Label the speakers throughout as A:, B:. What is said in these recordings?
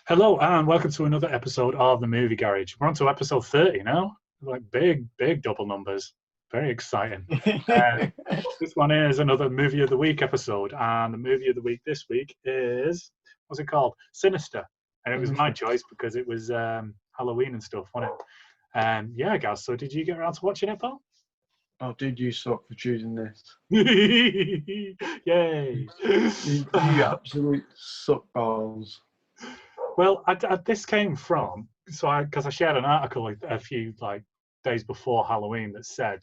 A: Hello and welcome to another episode of the Movie Garage. We're on to episode 30 now. Like big double numbers. Very exciting. Uh, this one is another Movie of the Week episode, and the Movie of the Week this week is, what's it called? Sinister. And it was my choice because it was Halloween and stuff, wasn't it? Yeah, guys, so did you get around to watching it, pal?
B: Oh, dude, you suck for choosing this.
A: Yay!
B: You absolute suck balls.
A: Well, this came from because I shared an article a few days before Halloween that said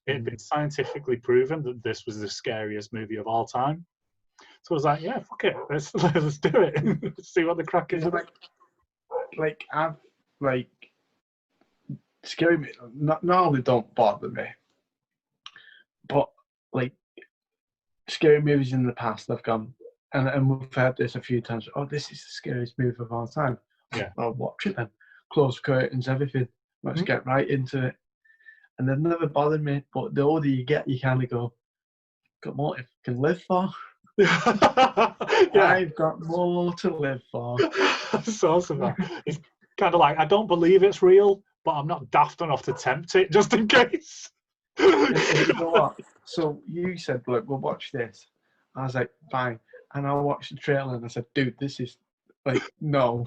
A: it had been scientifically proven that this was the scariest movie of all time. So I was like, yeah, fuck it, let's do it. Let's see what the crack is.
B: Scary me. Not only don't bother me, but scary movies in the past, I've gone. And we've heard this a few times. Oh, this is the scariest movie of all time.
A: Yeah.
B: I'll watch it then. Close curtains, everything. Let's get right into it. And they've never bothered me. But the older you get, you kind of go, got more to live for.
A: Yeah.
B: I've got more to live for.
A: That's awesome. It's kind of like, I don't believe it's real, but I'm not daft enough to tempt it just in case.
B: And you know what? So you said, look, we'll watch this. I was like, fine. And I watched the trailer and I said, dude, this is no,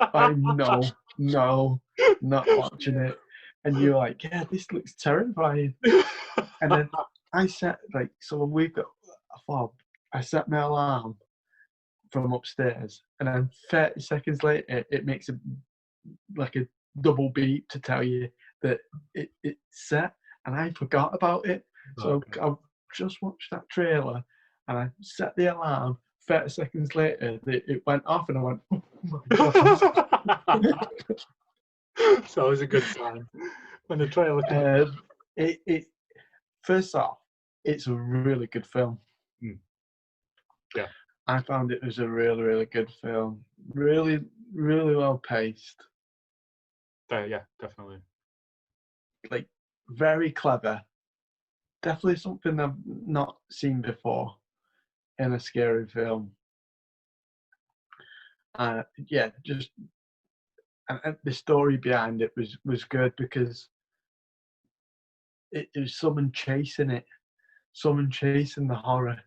B: not watching it. And you're like, yeah, this looks terrifying. And then I set so we've got a fob. I set my alarm from upstairs, and then 30 seconds later, it makes a double beep to tell you that it's set, and I forgot about it. So I just watched that trailer. And I set the alarm. 30 seconds later, it went off, and I went, "Oh my god!"
A: It's always a good sign when the trailer comes.
B: First off, it's a really good film.
A: Yeah,
B: I found it was a really, really good film. Really, really well paced.
A: yeah, definitely.
B: Very clever. Definitely something I've not seen before in a scary film. Just and the story behind it was good because it was someone chasing the horror.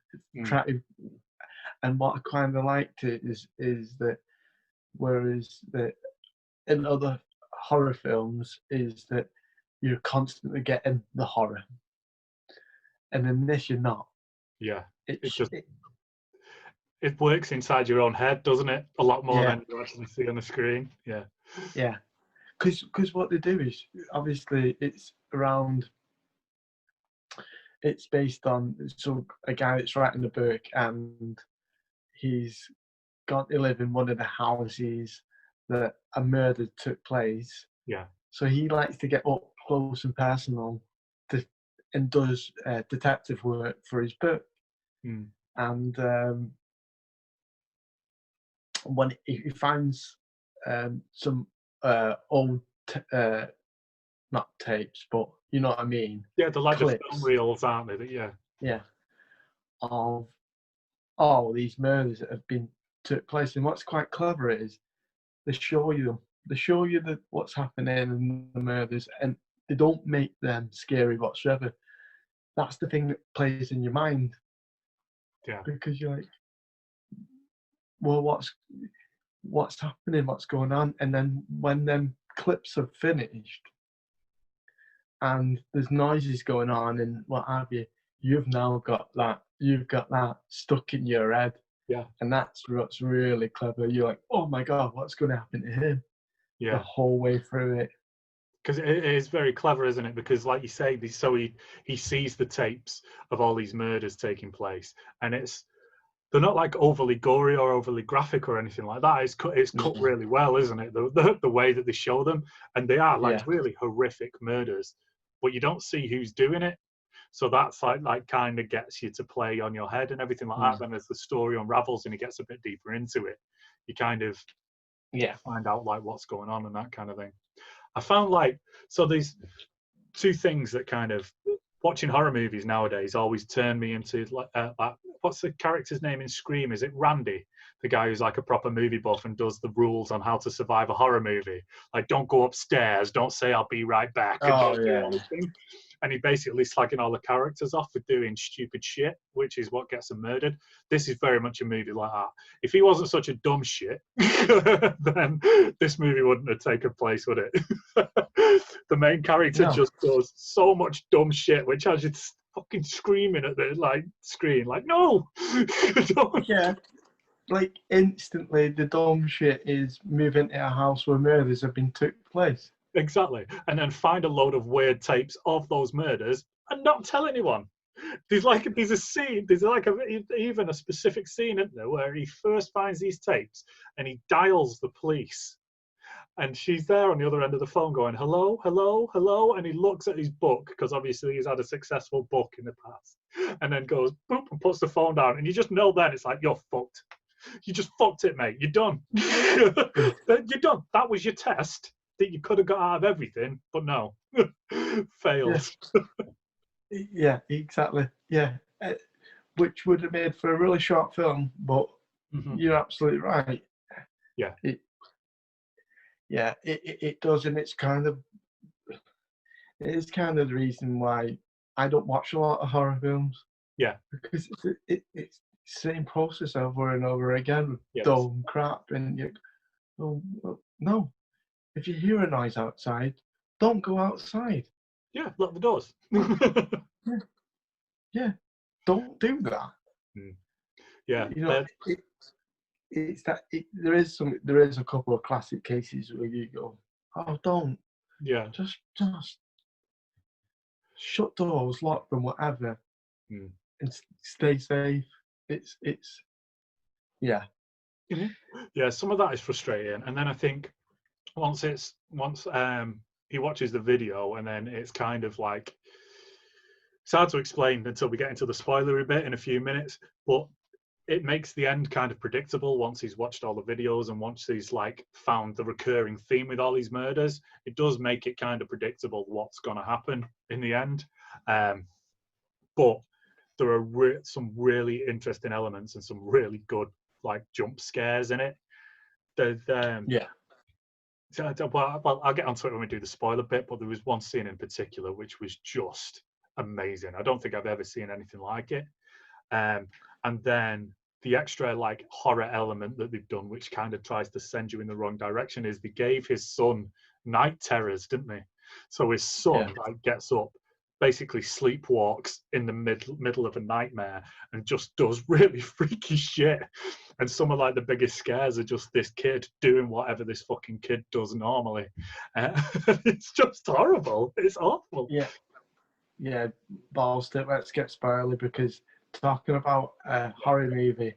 B: And what I kind of liked it is that whereas that in other horror films is that you're constantly getting the horror, and in this you're not.
A: Yeah, it works inside your own head, doesn't it? A lot more than you actually see on the screen. Yeah.
B: Yeah. Because what they do is, obviously, it's based on a guy that's writing a book, and he's got to live in one of the houses that a murder took place.
A: Yeah.
B: So he likes to get up close and personal and does detective work for his book. And when he finds some old, not tapes, but you know what I mean?
A: Yeah, the film reels, aren't they?
B: Yeah. Of all these murders that have took place. And what's quite clever is they show you what's happening in the murders, and they don't make them scary whatsoever. That's the thing that plays in your mind.
A: Yeah.
B: Because you're like, well, what's happening? What's going on? And then when them clips are finished and there's noises going on and what have you, you've got that stuck in your head.
A: Yeah.
B: And that's what's really clever. You're like, oh my God, what's going to happen to him?
A: Yeah.
B: The whole way through it.
A: Because it is very clever, isn't it? Because, like you say, he sees the tapes of all these murders taking place, and they're not like overly gory or overly graphic or anything like that. It's cut really well, isn't it? The way that they show them, and they are really horrific murders, but you don't see who's doing it. So that's like kind of gets you to play on your head and everything like that. Then as the story unravels and it gets a bit deeper into it, you kind of find out what's going on and that kind of thing. I found there's two things that kind of watching horror movies nowadays always turn me into what's the character's name in Scream? Is it Randy? The guy who's like a proper movie buff and does the rules on how to survive a horror movie. Like, don't go upstairs, don't say I'll be right back, and
B: Oh
A: don't do
B: yeah.
A: anything. And he basically slagging all the characters off for doing stupid shit, which is what gets them murdered. This is very much a movie like that. If he wasn't such a dumb shit, then this movie wouldn't have taken place, would it? The main character just does so much dumb shit, which has you fucking screaming at the screen, like, no, don't.
B: Yeah. Like instantly, the dumb shit is moving to a house where murders have been took place.
A: Exactly, and then find a load of weird tapes of those murders and not tell anyone. There's a scene. There's like even a specific scene, isn't there, where he first finds these tapes and he dials the police, and she's there on the other end of the phone going, hello, hello, hello, and he looks at his book because obviously he's had a successful book in the past, and then goes boop and puts the phone down, and you just know then it's like, you're fucked. You just fucked it, mate. You're done. You're done. That was your test that you could have got out of everything, but no, failed.
B: Yeah, exactly. Yeah, which would have made for a really short film, but you're absolutely right.
A: Yeah,
B: it does, and it is kind of the reason why I don't watch a lot of horror films.
A: Yeah,
B: because it's the same process over and over again with dumb crap, and no. If you hear a noise outside, don't go outside.
A: Yeah, lock the doors.
B: Yeah, don't do that.
A: Yeah,
B: it's that. There is a couple of classic cases where you go, oh, don't.
A: Yeah.
B: Just shut doors, lock them, whatever, and stay safe. It's yeah.
A: Yeah, some of that is frustrating, and then I think once he watches the video, and then it's kind of like, it's hard to explain until we get into the spoilery bit in a few minutes, but it makes the end kind of predictable once he's watched all the videos and once he's like found the recurring theme with all these murders. It does make it kind of predictable what's going to happen in the end, but there are some really interesting elements and some really good like jump scares in it. Well, I'll get onto it when we do the spoiler bit, but there was one scene in particular which was just amazing. I don't think I've ever seen anything like it. And then the extra like horror element that they've done, which kind of tries to send you in the wrong direction, is they gave his son night terrors, didn't they? So his son like gets up, basically sleepwalks in the middle of a nightmare and just does really freaky shit. And some of like the biggest scares are just this kid doing whatever this fucking kid does normally. It's just horrible. It's awful.
B: Yeah, balls to it. Let's get spoilery, because talking about a horror movie,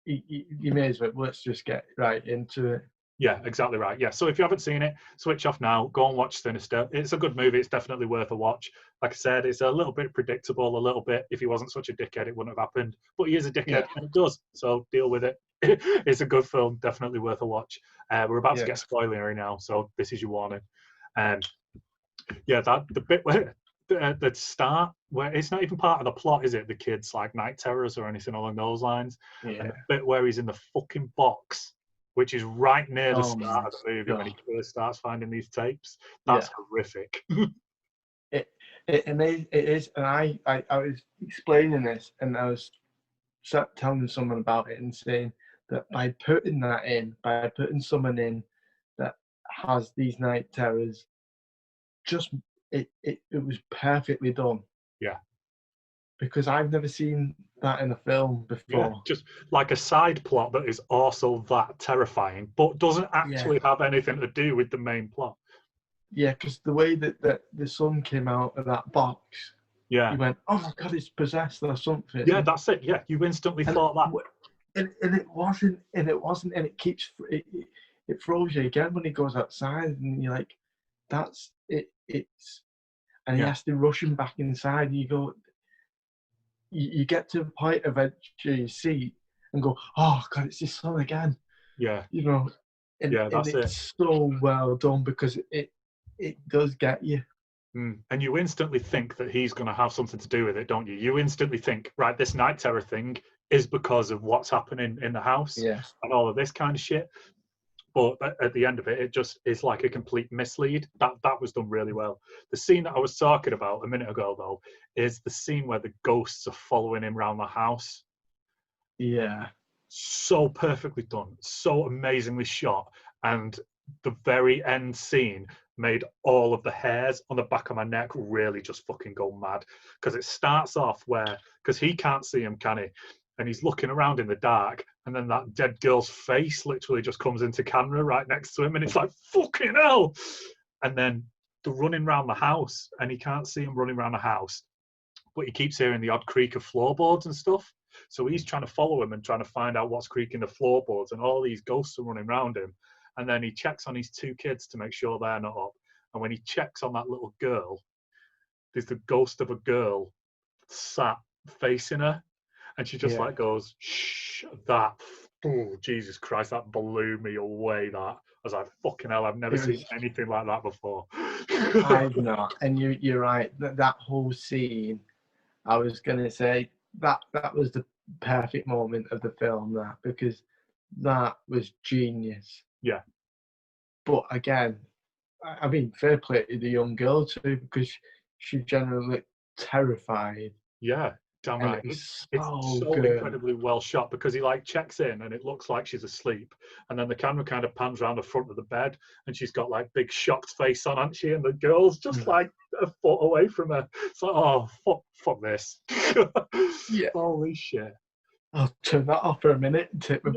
B: you may as well, let's just get right into it.
A: Yeah, exactly right. Yeah, so if you haven't seen it, switch off now. Go and watch Sinister. It's a good movie. It's definitely worth a watch. Like I said, it's a little bit predictable, a little bit. If he wasn't such a dickhead, it wouldn't have happened. But he is a dickhead, and it does. So deal with it. It's a good film. Definitely worth a watch. We're about to get spoilery now, so this is your warning. The bit where the start, where it's not even part of the plot, is it? The kid's like night terrors or anything along those lines. And the bit where he's in the fucking box, which is right near the start of the movie when he first starts finding these tapes. That's horrific.
B: It is, and I was explaining this, and I was telling someone about it and saying that by putting someone in that has these night terrors, just it was perfectly done.
A: Yeah.
B: Because I've never seen that in a film before.
A: Yeah, just like a side plot that is also that terrifying, but doesn't actually have anything to do with the main plot.
B: Yeah, because the way that the son came out of that box, you went, "Oh my god, it's possessed or something."
A: Yeah, that's it. Yeah, you instantly thought that.
B: And it wasn't, and it keeps it throws you again when he goes outside, and you're like, "That's it." And he has to rush him back inside, and you go. You get to the point eventually you see and go, oh god, it's his son again.
A: Yeah.
B: You know, and
A: that's
B: it's so well done because it does get you.
A: And you instantly think that he's going to have something to do with it, don't you? You instantly think, right, this night terror thing is because of what's happening in the house
B: Yeah.
A: and all of this kind of shit. But at the end of it, it just is like a complete mislead. That was done really well. The scene that I was talking about a minute ago, though, is the scene where the ghosts are following him around the house.
B: Yeah.
A: So perfectly done, so amazingly shot, and the very end scene made all of the hairs on the back of my neck really just fucking go mad, because it starts off where, because he can't see him, can he? And he's looking around in the dark, and then that dead girl's face literally just comes into camera right next to him, and it's like, fucking hell. And then they're running around the house, and he can't see him running around the house, but he keeps hearing the odd creak of floorboards and stuff. So he's trying to follow him and trying to find out what's creaking the floorboards, and all these ghosts are running around him. And then he checks on his two kids to make sure they're not up. And when he checks on that little girl, there's the ghost of a girl sat facing her. And she just like goes, shh, that, oh, Jesus Christ, that blew me away. That I was like, fucking hell, I've never seen anything like that before.
B: I've not. And you're right, that whole scene, I was going to say, that was the perfect moment of the film, that, because that was genius.
A: Yeah.
B: But again, I mean, fair play to the young girl too, because she generally looked terrified.
A: Yeah, damn right.
B: It's
A: so
B: good.
A: incredibly well shot, because he like checks in and it looks like she's asleep, and then the camera kind of pans around the front of the bed, and she's got like big shocked face on, hasn't she? And the girl's just like a foot away from her. It's like, oh fuck this.
B: Yeah.
A: Holy shit.
B: I'll turn that off for a minute and take my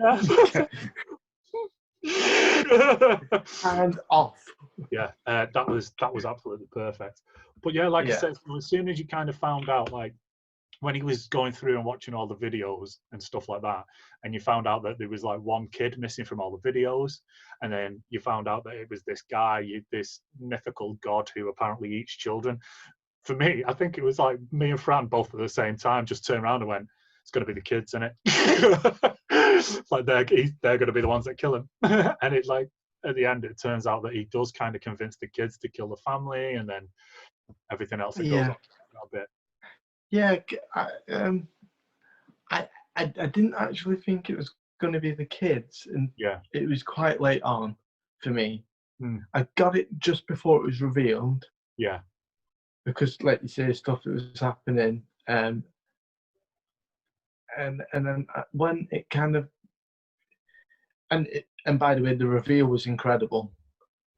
B: and off.
A: Yeah, that was absolutely perfect. But yeah, like I said, as soon as you kind of found out, like when he was going through and watching all the videos and stuff like that, and you found out that there was like one kid missing from all the videos, and then you found out that it was this guy, this mythical god who apparently eats children. For me, I think it was like me and Fran both at the same time just turned around and went, it's going to be the kids, isn't it? Like they're going to be the ones that kill him. And it like at the end, it turns out that he does kind of convince the kids to kill the family, and then everything else that goes on a bit.
B: Yeah, I didn't actually think it was going to be the kids, and it was quite late on for me. I got it just before it was revealed.
A: Yeah.
B: Because, like you say, stuff that was happening, and then when it kind of, and by the way, the reveal was incredible.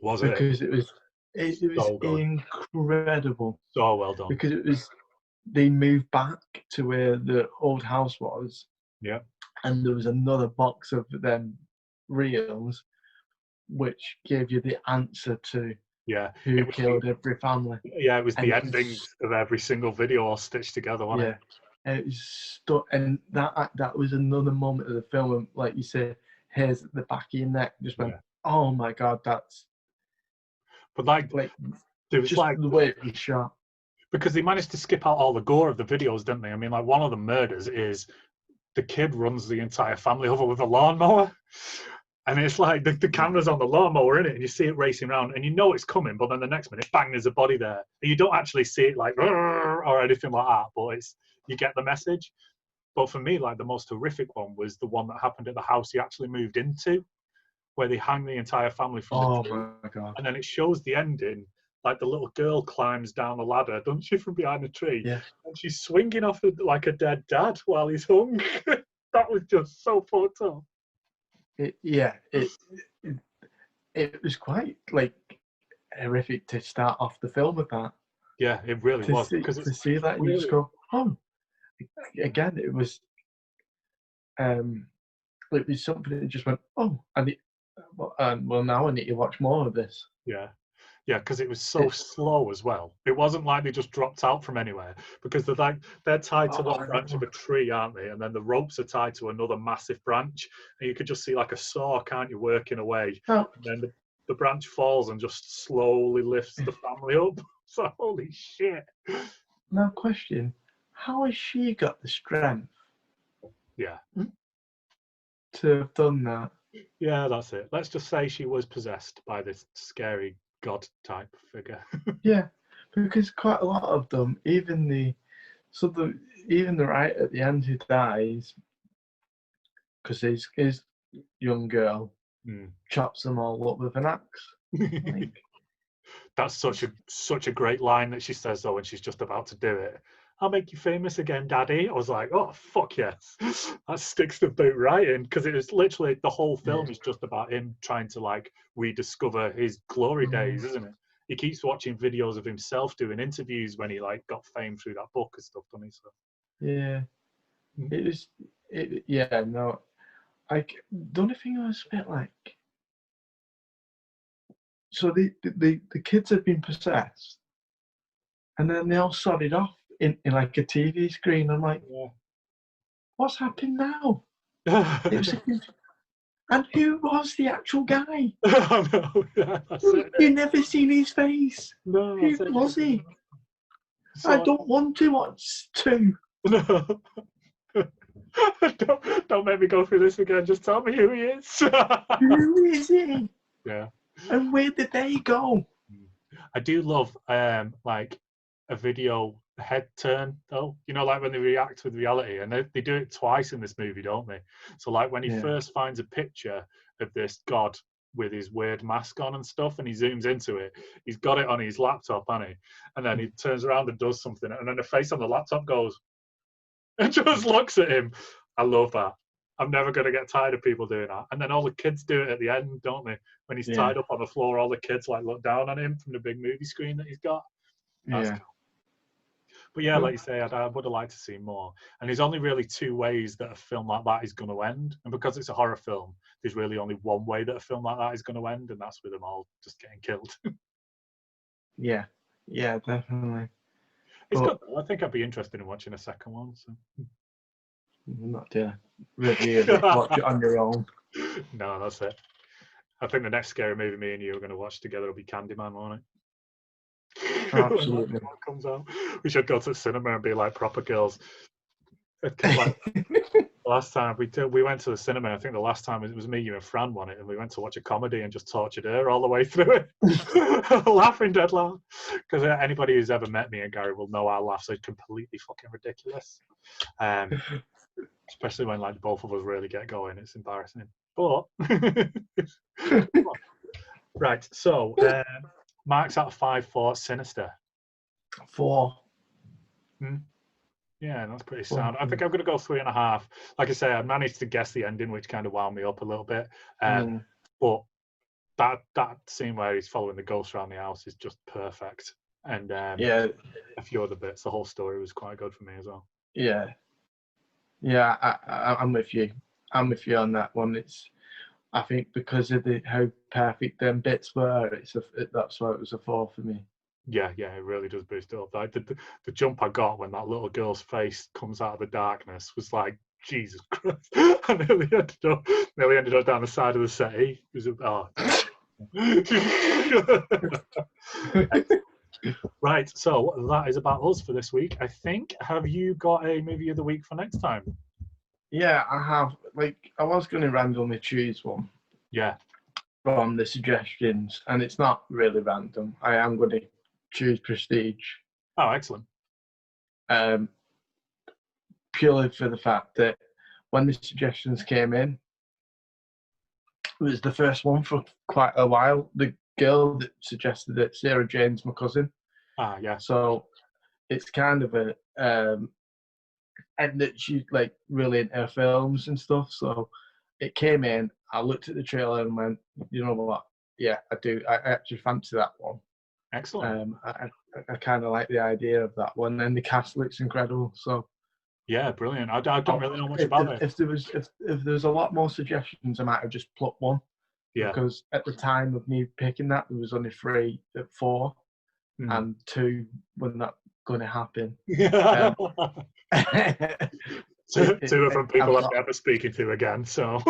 A: Was it?
B: Because it was so incredible.
A: So well done.
B: Because it was, they moved back to where the old house was.
A: Yeah.
B: And there was another box of them reels, which gave you the answer to who killed every family.
A: Yeah, it was the endings of every single video all stitched together, wasn't it?
B: And it was and that was another moment of the film, and like you say, hairs at the back of your neck just went, oh my god, that's.
A: But like there was
B: just
A: like
B: the way it was shot.
A: Because they managed to skip out all the gore of the videos, didn't they? I mean, like one of the murders is the kid runs the entire family over with a lawnmower. And it's like the camera's on the lawnmower, in it, and you see it racing around, and you know it's coming, but then the next minute, bang, there's a body there. And you don't actually see it like or anything like that, but you get the message. But for me, like the most horrific one was the one that happened at the house he actually moved into, where they hang the entire family from the tree.
B: My god!
A: And then it shows the ending. Like the little girl climbs down the ladder, doesn't she, from behind the tree?
B: Yeah.
A: And she's swinging off like a dead dad while he's hung. That was just so fucked up.
B: It was quite like horrific to start off the film with that.
A: Yeah, it really was.
B: Because to see that, really, you just go, oh. Again, it was something that just went, oh, well, now I need to watch more of this.
A: Yeah. Yeah, because it was so slow as well. It wasn't like they just dropped out from anywhere, because they're tied to one branch of a tree, aren't they? And then the ropes are tied to another massive branch, and you could just see like a saw, can't you, working away? And then the branch falls and just slowly lifts the family up. So holy shit.
B: Now, question: how has she got the strength?
A: Yeah.
B: To have done that.
A: Yeah, that's it. Let's just say she was possessed by this scary god type figure.
B: Yeah, because quite a lot of them, even the right at the end who dies, because his young girl chops them all up with an axe. Like,
A: That's such a great line that she says though when she's just about to do it. I'll make you famous again, Daddy. I was like, oh fuck yes, that sticks the boot right in, because it was literally the whole film is just about him trying to like rediscover his glory days, isn't it? He keeps watching videos of himself doing interviews when he like got fame through that book and stuff, doesn't he? So
B: yeah, it was. Yeah, no. Like the only thing I was a bit like, so the kids had been possessed, and then they all sodded off in like a TV screen. I'm like, what's happened now? It was and who was the actual guy?
A: I know, yeah,
B: You never seen his face.
A: No,
B: who was he?
A: So,
B: I don't want to watch two.
A: No. don't make me go through this again. Just tell me who he is.
B: Who is he?
A: Yeah.
B: And where did they go?
A: I do love like a video head turn though. You know, like when they react with reality, and they do it twice in this movie, don't they? So like when he first finds a picture of this god with his weird mask on and stuff, and he zooms into it, he's got it on his laptop, hasn't he? And then he turns around and does something, and then the face on the laptop goes and just looks at him. I love that. I'm never going to get tired of people doing that. And then all the kids do it at the end, don't they? When he's tied up on the floor, all the kids like look down on him from the big movie screen that he's got. That's cool. But yeah, like you say, I would have liked to see more. And there's only really two ways that a film like that is going to end. And because it's a horror film, there's really only one way that a film like that is going to end, and that's with them all just getting killed.
B: Yeah, definitely.
A: It's good. I think I'd be interested in watching a second one. So.
B: Not to review it, watch it on your own.
A: No, that's it. I think the next scary movie me and you are going to watch together will be Candyman, won't it?
B: Absolutely.
A: When that comes out, we should go to the cinema and be like proper girls. Like, last time we went to the cinema, I think the last time it was me, you and Fran won it, and we went to watch a comedy and just tortured her all the way through it. Laughing dead loud. Because anybody who's ever met me and Gary will know our laughs are completely fucking ridiculous. Especially when like both of us really get going, it's embarrassing. But right, so marks out of 5 for Sinister.
B: 4.
A: Yeah, that's pretty sound. I think I'm going to go 3.5. Like I say, I managed to guess the ending, which kind of wound me up a little bit. But that scene where he's following the ghost around the house is just perfect. And a few other bits. The whole story was quite good for me as well.
B: Yeah, I'm with you. I'm with you on that one. I think because of how perfect them bits were, that's why it was a 4 for me.
A: Yeah, it really does boost it up. Like the jump I got when that little girl's face comes out of the darkness was like, Jesus Christ! I nearly ended up down the side of the settee. It was Right, so that is about us for this week. I think. Have you got a movie of the week for next time?
B: Yeah, I have. Like, I was going to randomly choose one.
A: Yeah.
B: From the suggestions, and it's not really random. I am going to choose Prestige.
A: Oh, excellent.
B: Purely for the fact that when the suggestions came in, it was the first one for quite a while. The girl that suggested it, Sarah Jane's my cousin.
A: Ah, yeah.
B: So it's kind of a and that she's like really into her films and stuff. So it came in. I looked at the trailer and went, you know what? Yeah, I do. I actually fancy that one.
A: Excellent.
B: I kind of like the idea of that one, and the cast looks incredible. So
A: yeah, brilliant. I don't really know much about it.
B: If there was a lot more suggestions, I might have just plucked one.
A: Yeah.
B: Because at the time of me picking that, there was only 3 at 4, and 2 were not going to happen.
A: Two are from people I'm never speaking to again. So.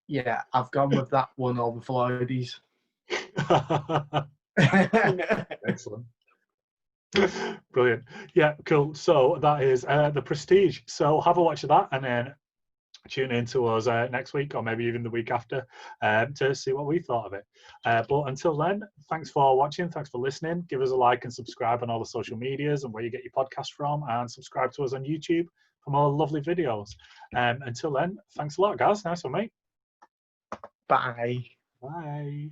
B: Yeah, I've gone with that one over Floydies.
A: Excellent. Brilliant. Yeah, cool. So that is The Prestige. So have a watch of that, and then tune in to us next week or maybe even the week after to see what we thought of it. But until then, thanks for watching. Thanks for listening. Give us a like and subscribe on all the social medias and where you get your podcast from, and subscribe to us on YouTube for more lovely videos. Until then, thanks a lot, guys. Nice one, mate.
B: Bye.
A: Bye.